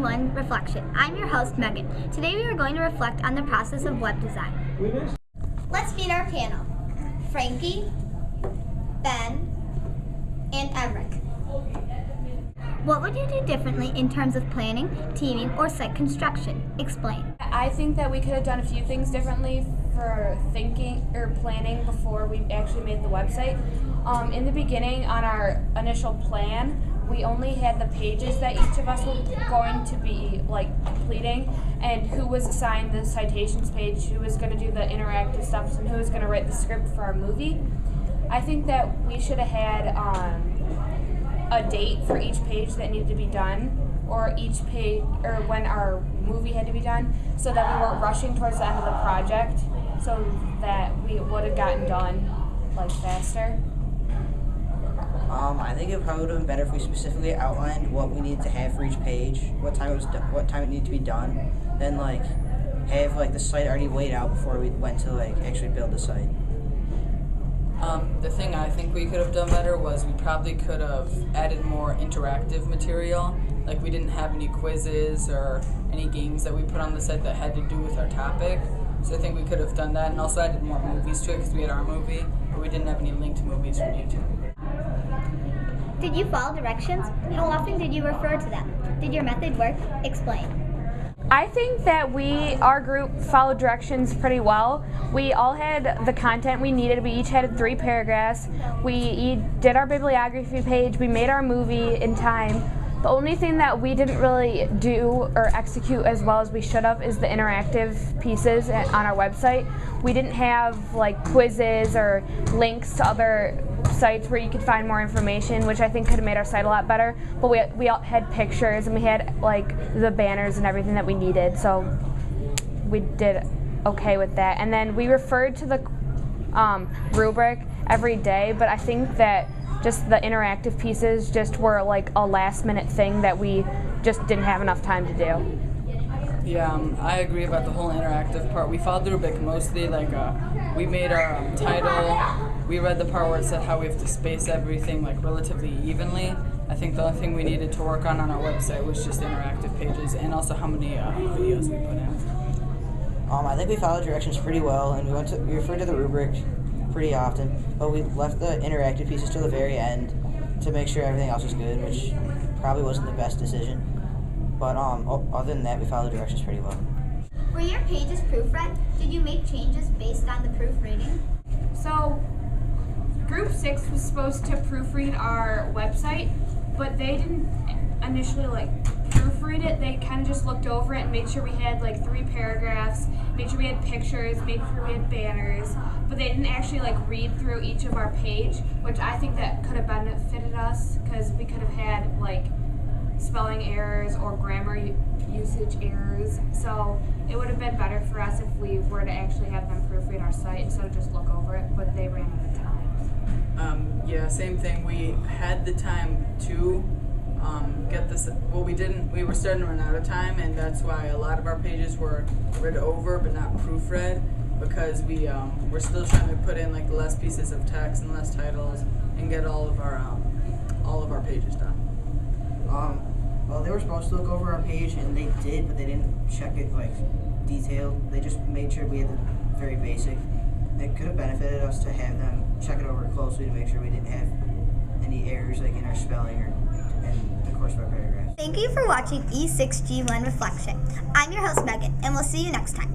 E6G1 Reflection. I'm your host, Megan. Today we are going to reflect on the process of web design. Let's meet our panel. Frankie, Ben, and Emric. What would you do differently in terms of planning, teaming, or site construction? Explain. I think that we could have done a few things differently for thinking or planning before we actually made the website. In the beginning, on our initial plan, we only had the pages that each of us were going to be completing, and who was assigned the citations page, who was going to do the interactive stuff, and who was going to write the script for our movie. I think that we should have had a date for each page that needed to be done, or each page, or when our movie had to be done, so that we weren't rushing towards the end of the project, so that we would have gotten done faster. I think it probably would have been better if we specifically outlined what we needed to have for each page, what time it needed to be done, then have the site already laid out before we went to actually build the site. The thing I think we could have done better was we probably could have added more interactive material. We didn't have any quizzes or any games that we put on the site that had to do with our topic. So I think we could have done that, and also added more movies to it because we had our movie, but we didn't have any linked movies from YouTube. Did you follow directions? How often did you refer to them? Did your method work? Explain. I think that our group followed directions pretty well. We all had the content we needed. We each had 3 paragraphs. We did our bibliography page. We made our movie in time. The only thing that we didn't really do or execute as well as we should have is the interactive pieces on our website. We didn't have quizzes or links to other sites where you could find more information, which I think could have made our site a lot better. But we all had pictures, and we had the banners and everything that we needed, so we did okay with that. And then we referred to the rubric every day, but I think that just the interactive pieces just were a last minute thing that we just didn't have enough time to do. Yeah, I agree about the whole interactive part. We followed the rubric mostly, we made our title, we read the part where it said how we have to space everything relatively evenly. I think the only thing we needed to work on our website was just interactive pages, and also how many videos we put in. I think we followed directions pretty well, and we referred to the rubric pretty often, but we left the interactive pieces till the very end to make sure everything else was good, which probably wasn't the best decision. But other than that, we followed the directions pretty well. Were your pages proofread? Did you make changes based on the proofreading? So, Group 6 was supposed to proofread our website, but they didn't initially proofread it. They kind of just looked over it and made sure we had 3 paragraphs, made sure we had pictures, made sure we had banners, but they didn't actually read through each of our page, which I think that could have benefited us, because we could have had spelling errors or grammar usage errors. So it would have been better for us if we were to actually have them proofread our site instead of just look over it, but they ran out of time. Yeah, same thing. We had the time to get this. Well, we didn't. We were starting to run out of time, and that's why a lot of our pages were read over but not proofread, because we're still trying to put in the less pieces of text and less titles and get all of our pages done. Well, they were supposed to look over our page, and they did, but they didn't check it detailed. They just made sure we had the very basic. It could have benefited us to have them check it over closely to make sure we didn't have any errors in our spelling or in the course of our paragraphs. Thank you for watching E6G1 Reflection. I'm your host, Megan, and we'll see you next time.